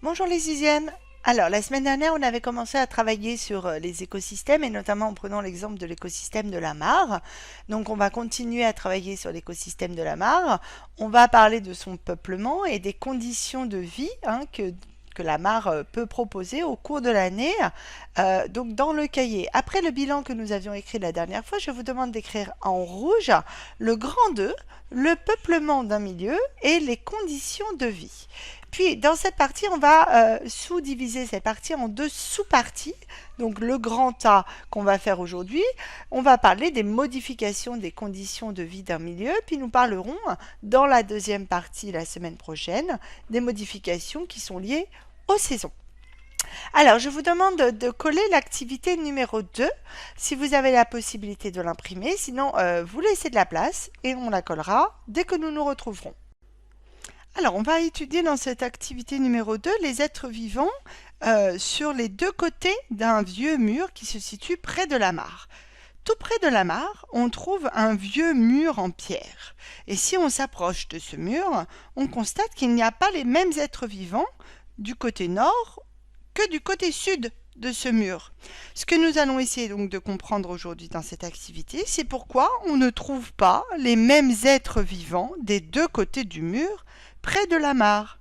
Bonjour les sixièmes. Alors, la semaine dernière, on avait commencé à travailler sur les écosystèmes et notamment en prenant l'exemple de l'écosystème de la mare. Donc, on va continuer à travailler sur l'écosystème de la mare. On va parler de son peuplement et des conditions de vie que la mare peut proposer au cours de l'année. Donc, dans le cahier, après le bilan que nous avions écrit la dernière fois, je vous demande d'écrire en rouge le grand 2, le peuplement d'un milieu et les conditions de vie. Puis, dans cette partie, on va sous-diviser cette partie en deux sous-parties. Donc, le grand A qu'on va faire aujourd'hui, on va parler des modifications des conditions de vie d'un milieu. Puis, nous parlerons, dans la deuxième partie, la semaine prochaine, des modifications qui sont liées aux saisons. Alors, je vous demande de coller l'activité numéro 2, si vous avez la possibilité de l'imprimer. Sinon, vous laissez de la place et on la collera dès que nous nous retrouverons. Alors, on va étudier dans cette activité numéro 2 les êtres vivants sur les deux côtés d'un vieux mur qui se situe près de la mare. Tout près de la mare, on trouve un vieux mur en pierre. Et si on s'approche de ce mur, on constate qu'il n'y a pas les mêmes êtres vivants du côté nord que du côté sud de ce mur. Ce que nous allons essayer donc de comprendre aujourd'hui dans cette activité, c'est pourquoi on ne trouve pas les mêmes êtres vivants des deux côtés du mur près de la mare.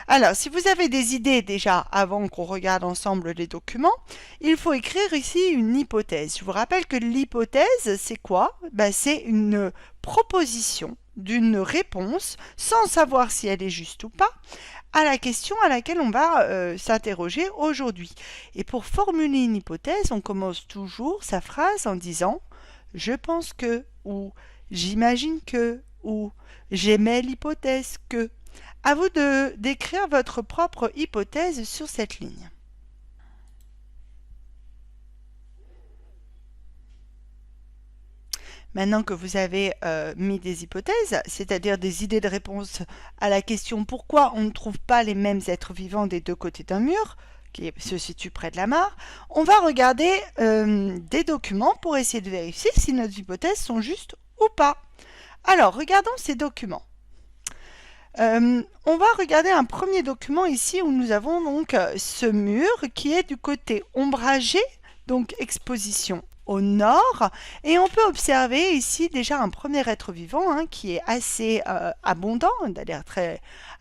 Alors, si vous avez des idées déjà avant qu'on regarde ensemble les documents, il faut écrire ici une hypothèse. Je vous rappelle que l'hypothèse, c'est quoi? C'est une proposition d'une réponse, sans savoir si elle est juste ou pas, à la question à laquelle on va s'interroger aujourd'hui. Et pour formuler une hypothèse, on commence toujours sa phrase en disant « je pense que » ou « j'imagine que » ou « j'émets l'hypothèse que ». À vous d'écrire votre propre hypothèse sur cette ligne. Maintenant que vous avez mis des hypothèses, c'est-à-dire des idées de réponse à la question pourquoi on ne trouve pas les mêmes êtres vivants des deux côtés d'un mur, qui se situe près de la mare, on va regarder des documents pour essayer de vérifier si nos hypothèses sont justes ou pas. Alors, regardons ces documents. On va regarder un premier document ici où nous avons donc ce mur qui est du côté ombragé, donc exposition au nord, et on peut observer ici déjà un premier être vivant qui est assez abondant, d'ailleurs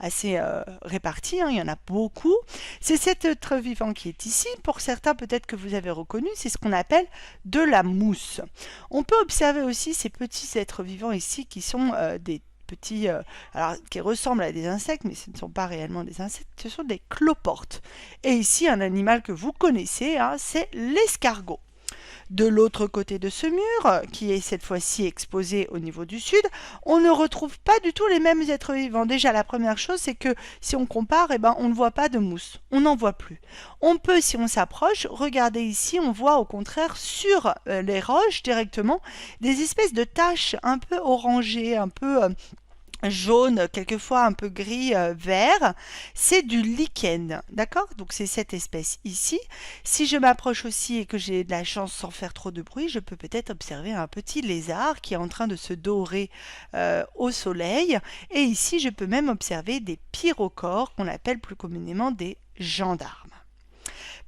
assez réparti, il y en a beaucoup. C'est cet être vivant qui est ici. Pour certains, peut-être que vous avez reconnu, c'est ce qu'on appelle de la mousse. On peut observer aussi ces petits êtres vivants ici qui sont des petits, alors qui ressemblent à des insectes, mais ce ne sont pas réellement des insectes, ce sont des cloportes. Et ici, un animal que vous connaissez, c'est l'escargot. De l'autre côté de ce mur, qui est cette fois-ci exposé au niveau du sud, on ne retrouve pas du tout les mêmes êtres vivants. Déjà, la première chose, c'est que si on compare, on ne voit pas de mousse. On n'en voit plus. On peut, si on s'approche, regarder ici, on voit au contraire sur les roches directement des espèces de taches un peu orangées, un peu jaune, quelquefois un peu gris, vert, c'est du lichen, d'accord? Donc c'est cette espèce ici. Si je m'approche aussi et que j'ai de la chance sans faire trop de bruit, je peux peut-être observer un petit lézard qui est en train de se dorer au soleil. Et ici, je peux même observer des pyrochores qu'on appelle plus communément des gendarmes.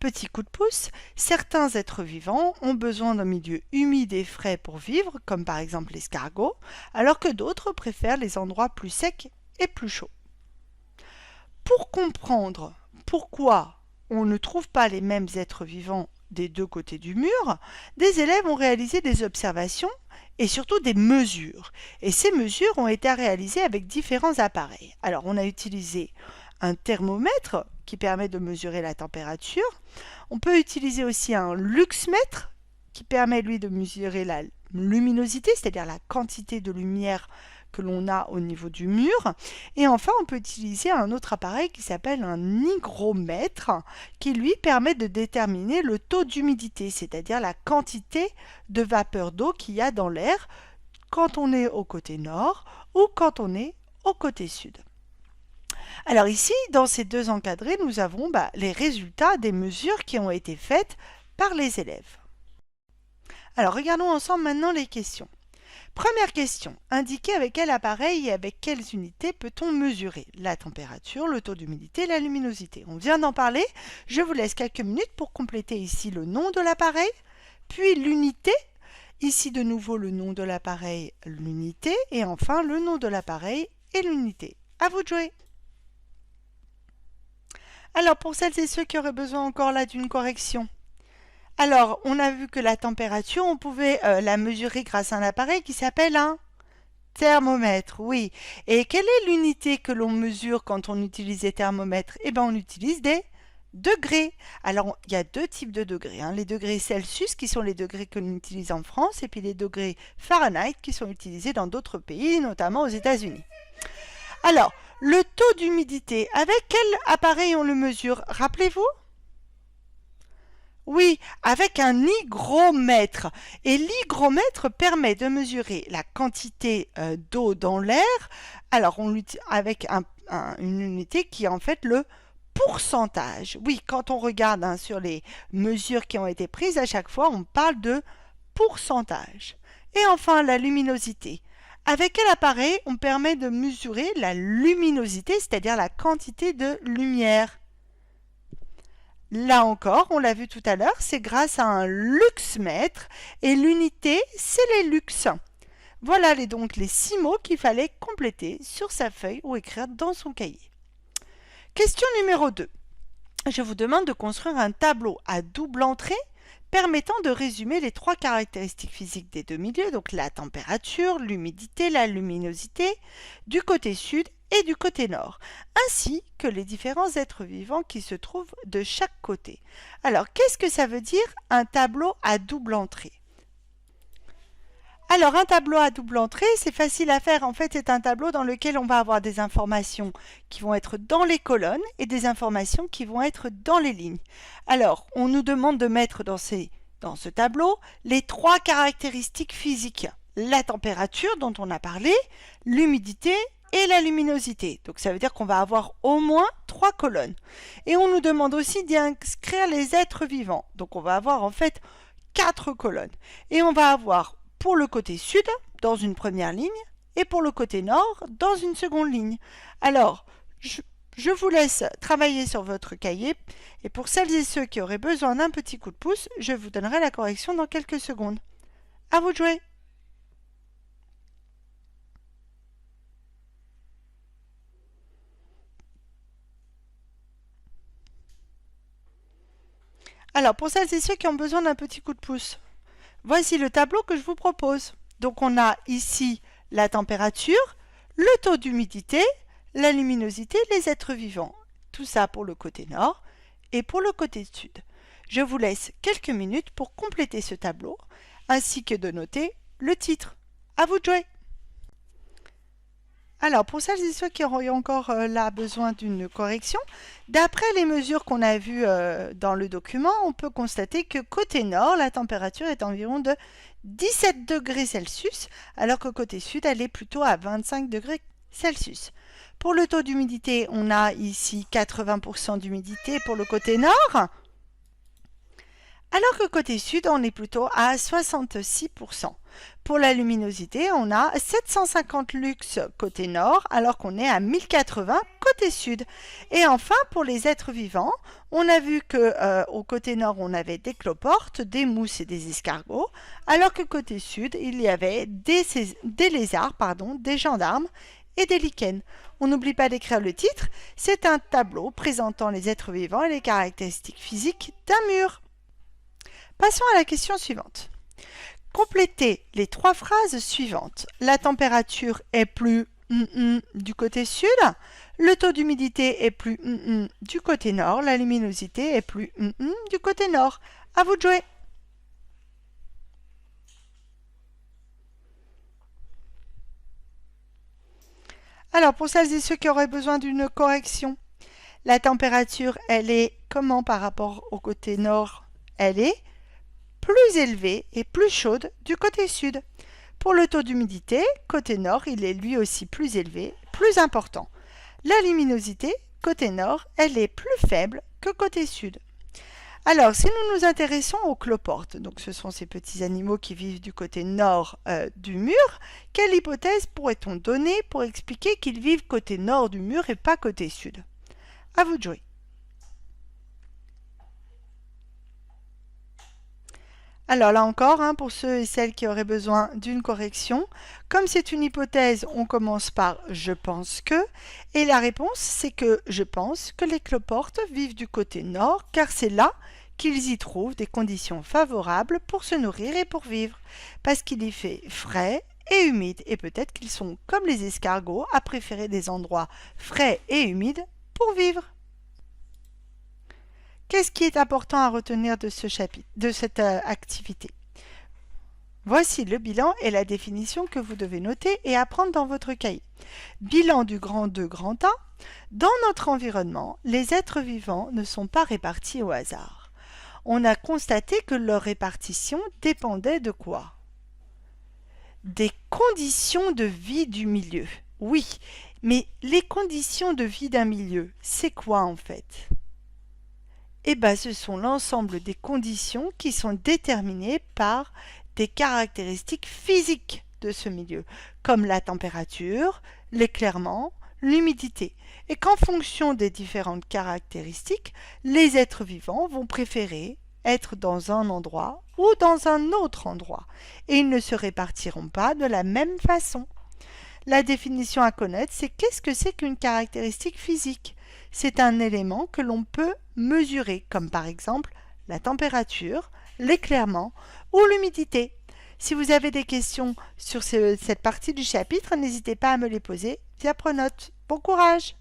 Petit coup de pouce, certains êtres vivants ont besoin d'un milieu humide et frais pour vivre, comme par exemple l'escargot, alors que d'autres préfèrent les endroits plus secs et plus chauds. Pour comprendre pourquoi on ne trouve pas les mêmes êtres vivants des deux côtés du mur, des élèves ont réalisé des observations et surtout des mesures. Et ces mesures ont été réalisées avec différents appareils. Alors on a utilisé un thermomètre qui permet de mesurer la température. On peut utiliser aussi un luxmètre qui permet lui de mesurer la luminosité, c'est-à-dire la quantité de lumière que l'on a au niveau du mur. Et enfin, on peut utiliser un autre appareil qui s'appelle un hygromètre qui lui permet de déterminer le taux d'humidité, c'est-à-dire la quantité de vapeur d'eau qu'il y a dans l'air quand on est au côté nord ou quand on est au côté sud. Alors ici, dans ces deux encadrés, nous avons les résultats des mesures qui ont été faites par les élèves. Alors regardons ensemble maintenant les questions. Première question, indiquez avec quel appareil et avec quelles unités peut-on mesurer la température, le taux d'humidité, la luminosité. On vient d'en parler, je vous laisse quelques minutes pour compléter ici le nom de l'appareil, puis l'unité, ici de nouveau le nom de l'appareil, l'unité, et enfin le nom de l'appareil et l'unité. À vous de jouer. Alors pour celles et ceux qui auraient besoin encore là d'une correction, alors, on a vu que la température, on pouvait la mesurer grâce à un appareil qui s'appelle un thermomètre, oui. Et quelle est l'unité que l'on mesure quand on utilise des thermomètres? Eh bien, on utilise des degrés. Alors, il y a deux types de degrés, hein. Les degrés Celsius, qui sont les degrés que l'on utilise en France, et puis les degrés Fahrenheit, qui sont utilisés dans d'autres pays, notamment aux États-Unis. Alors, le taux d'humidité, avec quel appareil on le mesure? Rappelez-vous? Oui, avec un hygromètre. Et l'hygromètre permet de mesurer la quantité d'eau dans l'air. Alors, avec une unité qui est en fait le pourcentage. Oui, quand on regarde sur les mesures qui ont été prises, à chaque fois, on parle de pourcentage. Et enfin, la luminosité. Avec quel appareil on permet de mesurer la luminosité, c'est-à-dire la quantité de lumière? Là encore, on l'a vu tout à l'heure, c'est grâce à un luxmètre et l'unité, c'est les lux. Voilà donc les 6 mots qu'il fallait compléter sur sa feuille ou écrire dans son cahier. Question numéro 2. Je vous demande de construire un tableau à double entrée permettant de résumer les 3 caractéristiques physiques des deux milieux, donc la température, l'humidité, la luminosité, du côté sud et du côté nord, ainsi que les différents êtres vivants qui se trouvent de chaque côté. Alors, qu'est-ce que ça veut dire un tableau à double entrée? Alors, un tableau à double entrée, c'est facile à faire. En fait, c'est un tableau dans lequel on va avoir des informations qui vont être dans les colonnes et des informations qui vont être dans les lignes. Alors, on nous demande de mettre dans ce tableau les 3 caractéristiques physiques. La température dont on a parlé, l'humidité et la luminosité. Donc ça veut dire qu'on va avoir au moins 3 colonnes. Et on nous demande aussi d'inscrire les êtres vivants. Donc on va avoir en fait 4 colonnes. Et on va avoir pour le côté sud, dans une première ligne, et pour le côté nord, dans une seconde ligne. Alors, je vous laisse travailler sur votre cahier, et pour celles et ceux qui auraient besoin d'un petit coup de pouce, je vous donnerai la correction dans quelques secondes. À vous de jouer! Alors, pour celles et ceux qui ont besoin d'un petit coup de pouce, voici le tableau que je vous propose. Donc, on a ici la température, le taux d'humidité, la luminosité, les êtres vivants. Tout ça pour le côté nord et pour le côté sud. Je vous laisse quelques minutes pour compléter ce tableau, ainsi que de noter le titre. À vous de jouer! Alors, pour celles et ceux qui auraient encore là besoin d'une correction, d'après les mesures qu'on a vues dans le document, on peut constater que côté nord, la température est environ de 17 degrés Celsius, alors que côté sud, elle est plutôt à 25 degrés Celsius. Pour le taux d'humidité, on a ici 80% d'humidité pour le côté nord, alors que côté sud, on est plutôt à 66%. Pour la luminosité, on a 750 lux côté nord, alors qu'on est à 1080 côté sud. Et enfin, pour les êtres vivants, on a vu qu'au côté nord, on avait des cloportes, des mousses et des escargots, alors que côté sud, il y avait des lézards, des gendarmes et des lichens. On n'oublie pas d'écrire le titre, c'est un tableau présentant les êtres vivants et les caractéristiques physiques d'un mur. Passons à la question suivante. Complétez les 3 phrases suivantes. La température est plus du côté sud, le taux d'humidité est plus du côté nord, la luminosité est plus du côté nord. À vous de jouer! Alors, pour celles et ceux qui auraient besoin d'une correction, la température, elle est comment par rapport au côté nord? Elle est plus élevée et plus chaude du côté sud. Pour le taux d'humidité, côté nord, il est lui aussi plus élevé, plus important. La luminosité, côté nord, elle est plus faible que côté sud. Alors, si nous nous intéressons aux cloportes, donc ce sont ces petits animaux qui vivent du côté nord du mur, quelle hypothèse pourrait-on donner pour expliquer qu'ils vivent côté nord du mur et pas côté sud? À vous de jouer. Alors là encore, pour ceux et celles qui auraient besoin d'une correction, comme c'est une hypothèse, on commence par « je pense que » et la réponse c'est que je pense que les cloportes vivent du côté nord car c'est là qu'ils y trouvent des conditions favorables pour se nourrir et pour vivre, parce qu'il y fait frais et humide et peut-être qu'ils sont comme les escargots à préférer des endroits frais et humides pour vivre. Qu'est-ce qui est important à retenir de ce chapitre, de cette activité? Voici le bilan et la définition que vous devez noter et apprendre dans votre cahier. Bilan du grand 2 grand A. Dans notre environnement, les êtres vivants ne sont pas répartis au hasard. On a constaté que leur répartition dépendait de quoi? Des conditions de vie du milieu. Oui, mais les conditions de vie d'un milieu, c'est quoi en fait? Eh bien, ce sont l'ensemble des conditions qui sont déterminées par des caractéristiques physiques de ce milieu, comme la température, l'éclairement, l'humidité, et qu'en fonction des différentes caractéristiques, les êtres vivants vont préférer être dans un endroit ou dans un autre endroit, et ils ne se répartiront pas de la même façon. La définition à connaître, c'est qu'est-ce que c'est qu'une caractéristique physique? C'est un élément que l'on peut mesurer, comme par exemple la température, l'éclairement ou l'humidité. Si vous avez des questions sur cette partie du chapitre, n'hésitez pas à me les poser via Pronote. Bon courage!